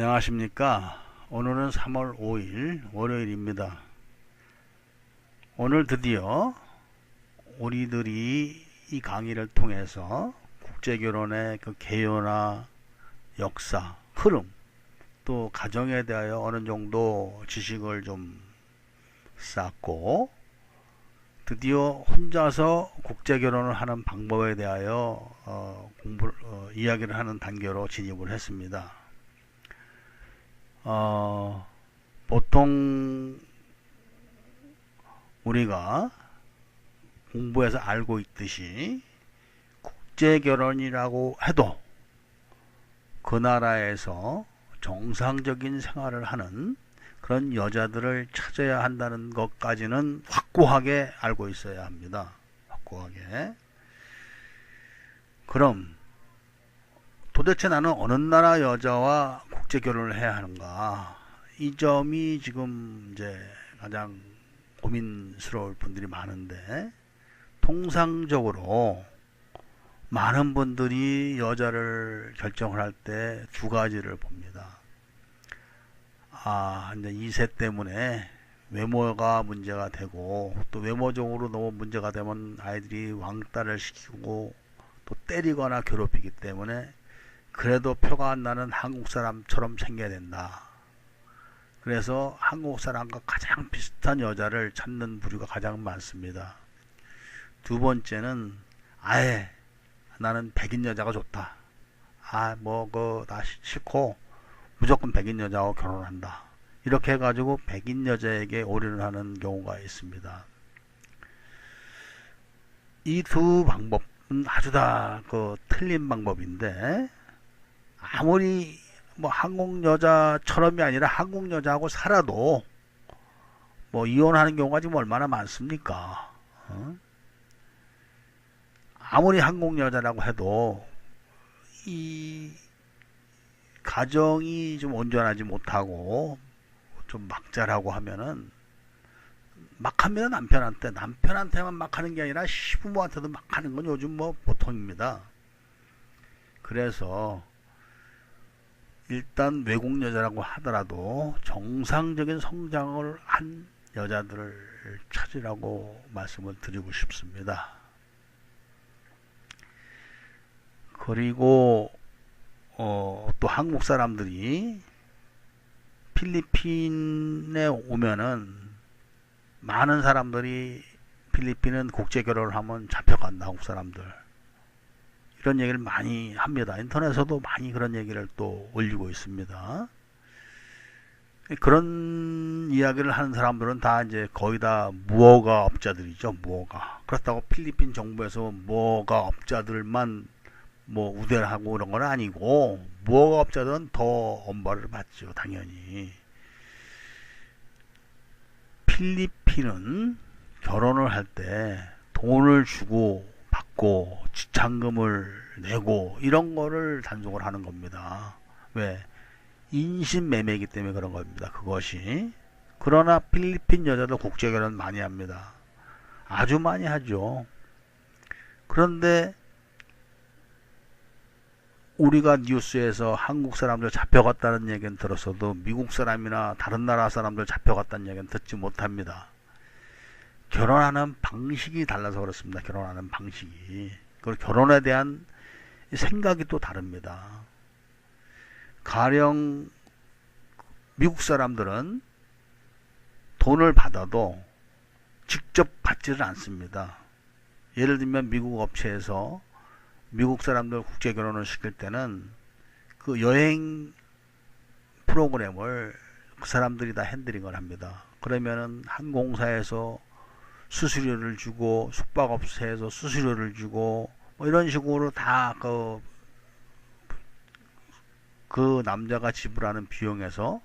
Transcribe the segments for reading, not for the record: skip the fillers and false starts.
안녕하십니까. 오늘은 3월 5일 월요일입니다. 오늘 드디어 우리들이 이 강의를 통해서 국제결혼의 그 개요나 역사, 흐름, 또 가정에 대하여 어느 정도 지식을 좀 쌓고, 드디어 혼자서 국제결혼을 하는 방법에 대하여 이야기를 하는 단계로 진입을 했습니다. 보통 우리가 공부해서 알고 있듯이 국제결혼이라고 해도 그 나라에서 정상적인 생활을 하는 그런 여자들을 찾아야 한다는 것까지는 확고하게 알고 있어야 합니다. 확고하게. 그럼 도대체 나는 어느 나라 여자와 국제결혼을 해야 하는가? 이 점이 지금 이제 가장 고민스러울 분들이 많은데, 통상적으로 많은 분들이 여자를 결정을 할 때 두 가지를 봅니다. 이제 이세 때문에 외모가 문제가 되고, 또 외모적으로 너무 문제가 되면 아이들이 왕따를 시키고 또 때리거나 괴롭히기 때문에 그래도 표가 안 나는 한국 사람처럼 생겨야 된다. 그래서 한국 사람과 가장 비슷한 여자를 찾는 부류가 가장 많습니다. 두 번째는 아예 나는 백인 여자가 좋다. 나 싫고 무조건 백인 여자하고 결혼한다. 이렇게 해가지고 백인 여자에게 올인을 하는 경우가 있습니다. 이 두 방법은 아주 다 틀린 방법인데, 아무리 한국 여자처럼이 아니라 한국 여자하고 살아도 이혼하는 경우가 지금 얼마나 많습니까? 아무리 한국 여자라고 해도 이 가정이 좀 온전하지 못하고 좀 막잘하고 하면은 막 합니다. 남편한테만 막 하는 게 아니라 시부모한테도 막 하는 건 요즘 보통입니다. 그래서 일단 외국 여자라고 하더라도 정상적인 성장을 한 여자들을 찾으라고 말씀을 드리고 싶습니다. 그리고 또 한국 사람들이 필리핀에 오면은 많은 사람들이 필리핀은 국제결혼을 하면 잡혀간다, 한국 사람들. 이런 얘기를 많이 합니다. 인터넷에서도 많이 그런 얘기를 또 올리고 있습니다. 그런 이야기를 하는 사람들은 다 이제 거의 다 무허가업자들이죠. 무허가. 그렇다고 필리핀 정부에서 무허가업자들만 우대를 하고 그런 건 아니고, 무허가업자들은 더 엄벌을 받죠. 당연히. 필리핀은 결혼을 할 때 돈을 주고 받고 지참금을 내고 이런 거를 단속을 하는 겁니다. 왜? 인신매매이기 때문에 그런 겁니다. 그것이. 그러나 필리핀 여자도 국제결혼 많이 합니다. 아주 많이 하죠. 그런데 우리가 뉴스에서 한국 사람들 잡혀갔다는 얘기는 들었어도 미국 사람이나 다른 나라 사람들 잡혀갔다는 얘기는 듣지 못합니다. 결혼하는 방식이 달라서 그렇습니다. 결혼하는 방식이. 그리고 결혼에 대한 생각이 또 다릅니다. 가령 미국 사람들은 돈을 받아도 직접 받지를 않습니다. 예를 들면 미국 업체에서 미국 사람들 국제결혼을 시킬 때는 그 여행 프로그램을 그 사람들이 다 핸들링을 합니다. 그러면은 항공사에서 수수료를 주고, 숙박업체에서 수수료를 주고, 이런 식으로 다 그 남자가 지불하는 비용에서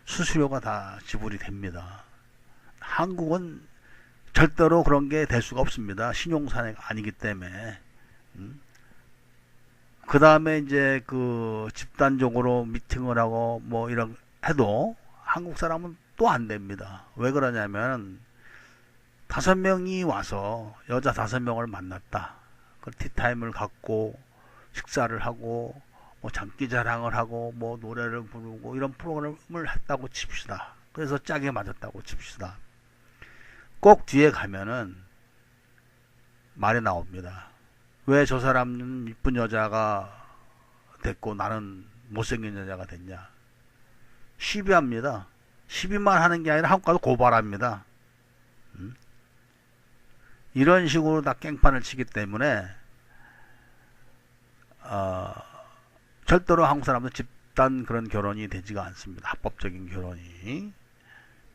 수수료가 다 지불이 됩니다. 한국은 절대로 그런 게 될 수가 없습니다. 신용사례가 아니기 때문에. 그 다음에 이제 집단적으로 미팅을 하고 이런 해도 한국 사람은 또 안 됩니다. 왜 그러냐면 5명이 와서 여자 5명을 만났다. 그 티타임을 갖고 식사를 하고 뭐 장기 자랑을 하고 뭐 노래를 부르고 이런 프로그램을 했다고 칩시다. 그래서 짝이 맞았다고 칩시다. 꼭 뒤에 가면은 말이 나옵니다. 왜 저 사람은 이쁜 여자가 됐고 나는 못생긴 여자가 됐냐. 시비합니다. 시비만 하는 게 아니라 한국 가서 고발합니다. 이런 식으로 다 깽판을 치기 때문에 절대로 한국 사람은 집단 그런 결혼이 되지가 않습니다. 합법적인 결혼이.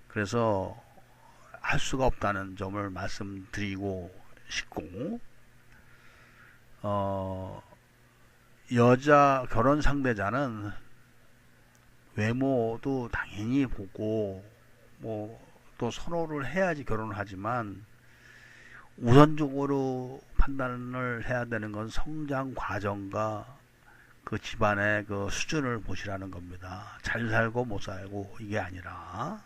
그래서 할 수가 없다는 점을 말씀드리고 싶고, 여자 결혼 상대자는 외모도 당연히 보고 뭐 또 선호를 해야지 결혼을 하지만 우선적으로 판단을 해야 되는 건 성장 과정과 그 집안의 그 수준을 보시라는 겁니다. 잘 살고 못 살고 이게 아니라,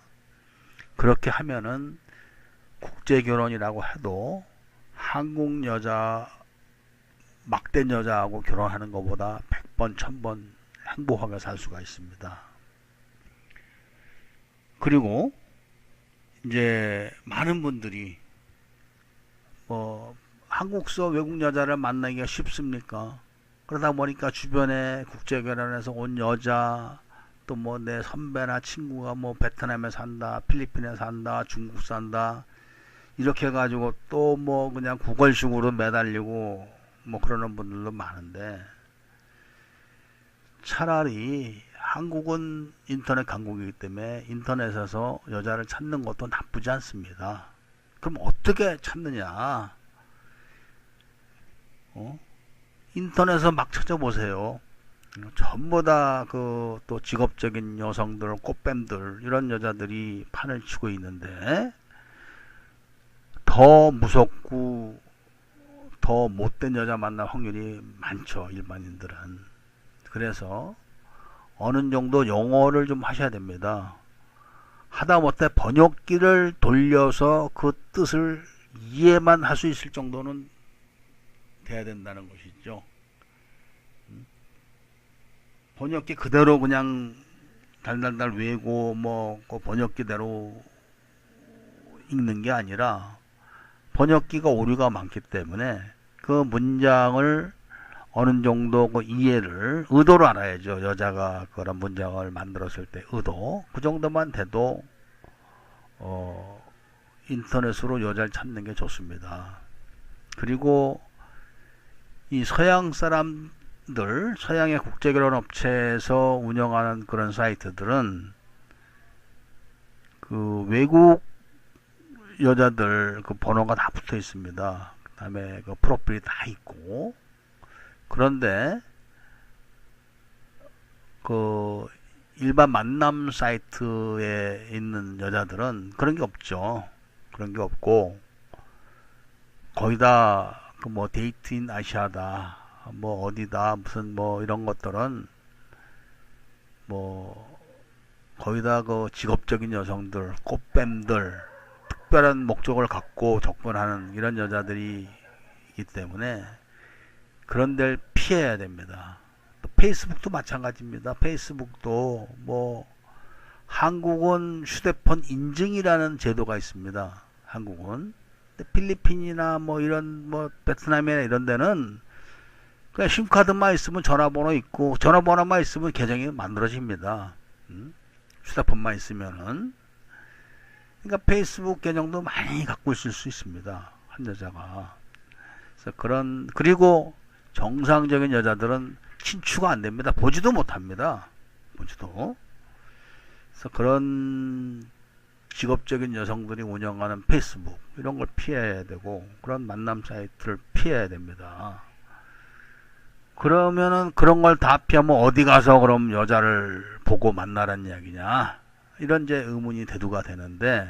그렇게 하면은 국제 결혼이라고 해도 한국 여자 막된 여자하고 결혼하는 것보다 100번 1000번 행복하게 살 수가 있습니다. 그리고 이제 많은 분들이 한국서 외국 여자를 만나기가 쉽습니까? 그러다 보니까 주변에 국제 결혼해서 온 여자, 또 뭐 내 선배나 친구가 뭐 베트남에 산다, 필리핀에 산다, 중국 산다, 이렇게 해가지고 또 뭐 그냥 구걸식으로 매달리고 뭐 그러는 분들도 많은데, 차라리 한국은 인터넷 강국이기 때문에 인터넷에서 여자를 찾는 것도 나쁘지 않습니다. 그럼 어떻게 찾느냐? 인터넷에서 막 찾아보세요. 전부 다 그 또 직업적인 여성들, 꽃뱀들, 이런 여자들이 판을 치고 있는데, 더 무섭고 더 못된 여자 만날 확률이 많죠, 일반인들은. 그래서 어느 정도 영어를 좀 하셔야 됩니다. 하다못해 번역기를 돌려서 그 뜻을 이해만 할 수 있을 정도는 돼야 된다는 것이죠. 번역기 그대로 그냥 달달달 외우고 뭐 그 번역기대로 읽는 게 아니라, 번역기가 오류가 많기 때문에 그 문장을 어느 정도 그 이해를, 의도를 알아야죠. 여자가 그런 문장을 만들었을 때 의도, 그 정도만 돼도 인터넷으로 여자를 찾는 게 좋습니다. 그리고 이 서양 사람들, 서양의 국제결혼업체에서 운영하는 그런 사이트들은 그 외국 여자들 그 번호가 다 붙어 있습니다. 그 다음에 그 프로필이 다 있고, 그런데 그 일반 만남 사이트에 있는 여자들은 그런 게 없죠. 그런 게 없고, 거의 다 그 뭐 데이트인 아시아다, 뭐 어디다, 무슨 뭐 이런 것들은 뭐 거의 다 그 직업적인 여성들, 꽃뱀들, 특별한 목적을 갖고 접근하는 이런 여자들이 있기 때문에 그런 데를 피해야 됩니다. 또 페이스북도 마찬가지입니다. 페이스북도 뭐 한국은 휴대폰 인증이라는 제도가 있습니다. 한국은. 근데 필리핀이나 뭐 이런 뭐 베트남이나 이런 데는 그냥 심카드만 있으면 전화번호 있고, 전화번호만 있으면 계정이 만들어집니다. 휴대폰만 있으면은. 그러니까 페이스북 계정도 많이 갖고 있을 수 있습니다, 한 여자가. 그래서 그리고 정상적인 여자들은 친추가 안 됩니다. 보지도 못합니다. 보지도. 그래서 그런 직업적인 여성들이 운영하는 페이스북, 이런 걸 피해야 되고, 그런 만남 사이트를 피해야 됩니다. 그러면은 그런 걸 다 피하면 어디 가서 그럼 여자를 보고 만나라는 이야기냐, 이런 이제 의문이 대두가 되는데,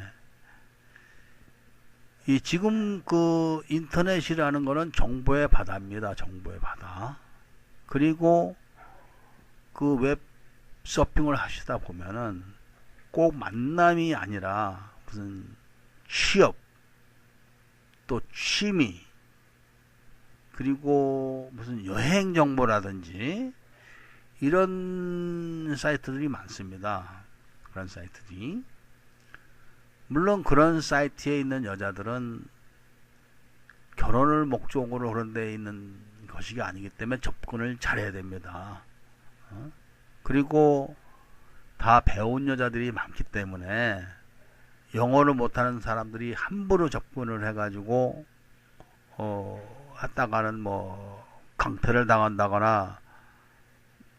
이 지금 그 인터넷이라는 거는 정보의 바다입니다. 정보의 바다. 그리고 그 웹 서핑을 하시다 보면은 꼭 만남이 아니라 무슨 취업, 또 취미, 그리고 무슨 여행 정보라든지 이런 사이트들이 많습니다. 그런 사이트들이. 물론 그런 사이트에 있는 여자들은 결혼을 목적으로 그런 데 있는 것이 아니기 때문에 접근을 잘해야 됩니다. 그리고 다 배운 여자들이 많기 때문에 영어를 못하는 사람들이 함부로 접근을 해가지고 하다가는 뭐 강퇴를 당한다거나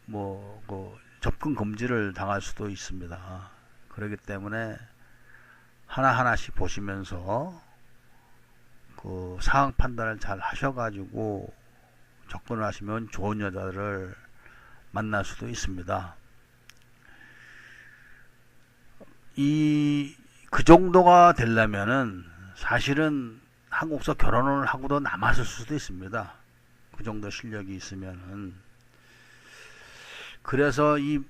뭐 접근 금지를 당할 수도 있습니다. 그렇기 때문에 하나하나씩 보시면서 그 상황 판단을 잘 하셔가지고 접근을 하시면 좋은 여자들을 만날 수도 있습니다. 그 정도가 되려면은 사실은 한국서 결혼을 하고도 남았을 수도 있습니다. 그 정도 실력이 있으면은. 그래서 이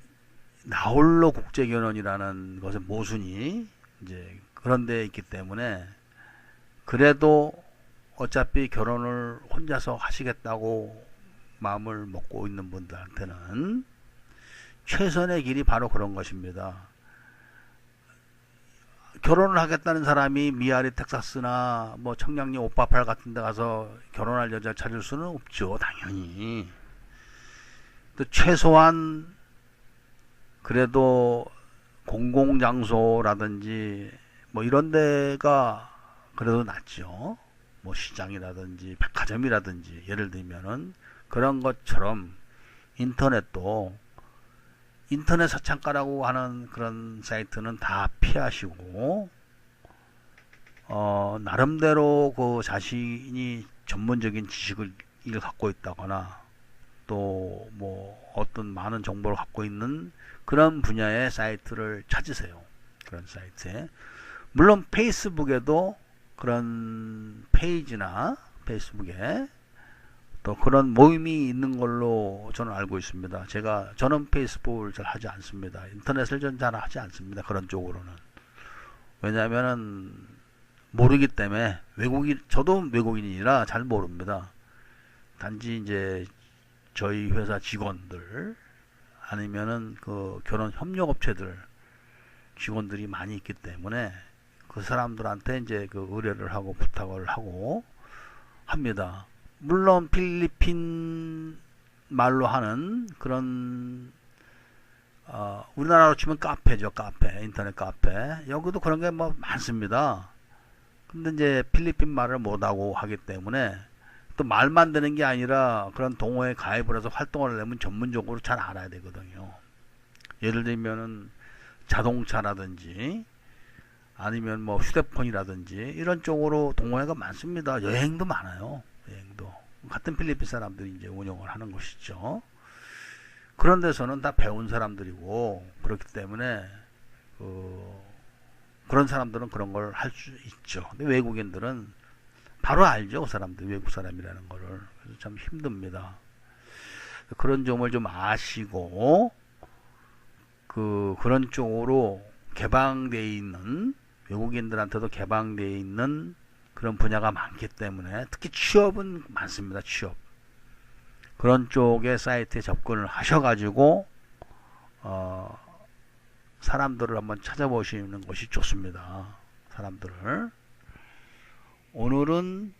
나홀로 국제결혼이라는 것의 모순이 이제 그런 데 있기 때문에, 그래도 어차피 결혼을 혼자서 하시겠다고 마음을 먹고 있는 분들한테는 최선의 길이 바로 그런 것입니다. 결혼을 하겠다는 사람이 미아리 텍사스나 뭐 청량리 오빠팔 같은 데 가서 결혼할 여자 찾을 수는 없죠. 당연히. 또 최소한 그래도 공공장소라든지 뭐 이런 데가 그래도 낫죠. 뭐 시장이라든지 백화점이라든지 예를 들면은 그런 것처럼 인터넷도 인터넷 사창가라고 하는 그런 사이트는 다 피하시고 나름대로 그 자신이 전문적인 지식을 갖고 있다거나 또 뭐 어떤 많은 정보를 갖고 있는 그런 분야의 사이트를 찾으세요. 그런 사이트에. 물론 페이스북에도 그런 페이지나 페이스북에 또 그런 모임이 있는 걸로 저는 알고 있습니다. 저는 페이스북을 잘 하지 않습니다. 인터넷을 전 잘 하지 않습니다. 그런 쪽으로는. 왜냐하면은 모르기 때문에. 저도 외국인이라 잘 모릅니다. 단지 이제 저희 회사 직원들 아니면은 그 결혼 협력업체들 직원들이 많이 있기 때문에 그 사람들한테 이제 그 의뢰를 하고 부탁을 하고 합니다. 물론 필리핀 말로 하는 그런 우리나라로 치면 카페죠. 카페, 인터넷 카페. 여기도 그런 게 뭐 많습니다. 근데 이제 필리핀 말을 못하고 하기 때문에 또 말만 되는 게 아니라 그런 동호회에 가입을 해서 활동을 하려면 전문적으로 잘 알아야 되거든요. 예를 들면은 자동차라든지 아니면 뭐 휴대폰이라든지 이런 쪽으로 동호회가 많습니다. 여행도 많아요. 여행도 같은 필리핀 사람들이 이제 운영을 하는 것이죠. 그런 데서는 다 배운 사람들이고 그렇기 때문에 그런 사람들은 그런 걸 할 수 있죠. 근데 외국인들은 바로 알죠. 그 사람들 외국 사람이라는 거를. 그래서 참 힘듭니다. 그런 점을 좀 아시고 그런 쪽으로 개방되어 있는, 외국인들한테도 개방되어 있는 그런 분야가 많기 때문에 특히 취업은 많습니다. 취업. 그런 쪽의 사이트에 접근을 하셔가지고 사람들을 한번 찾아보시는 것이 좋습니다. 사람들을. 오늘은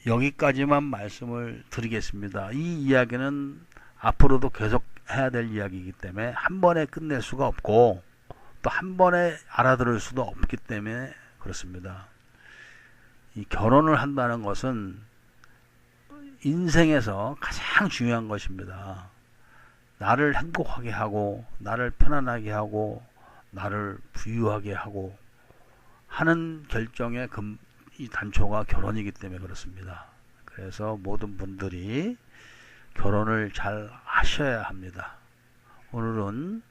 여기까지만 말씀을 드리겠습니다. 이 이야기는 앞으로도 계속 해야 될 이야기이기 때문에 한 번에 끝낼 수가 없고 또 한 번에 알아들을 수도 없기 때문에 그렇습니다. 이 결혼을 한다는 것은 인생에서 가장 중요한 것입니다. 나를 행복하게 하고 나를 편안하게 하고 나를 부유하게 하고 하는 결정의 이 단초가 결혼이기 때문에 그렇습니다. 그래서 모든 분들이 결혼을 잘 하셔야 합니다. 오늘은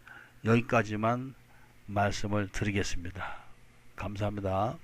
여기까지만 말씀을 드리겠습니다. 감사합니다.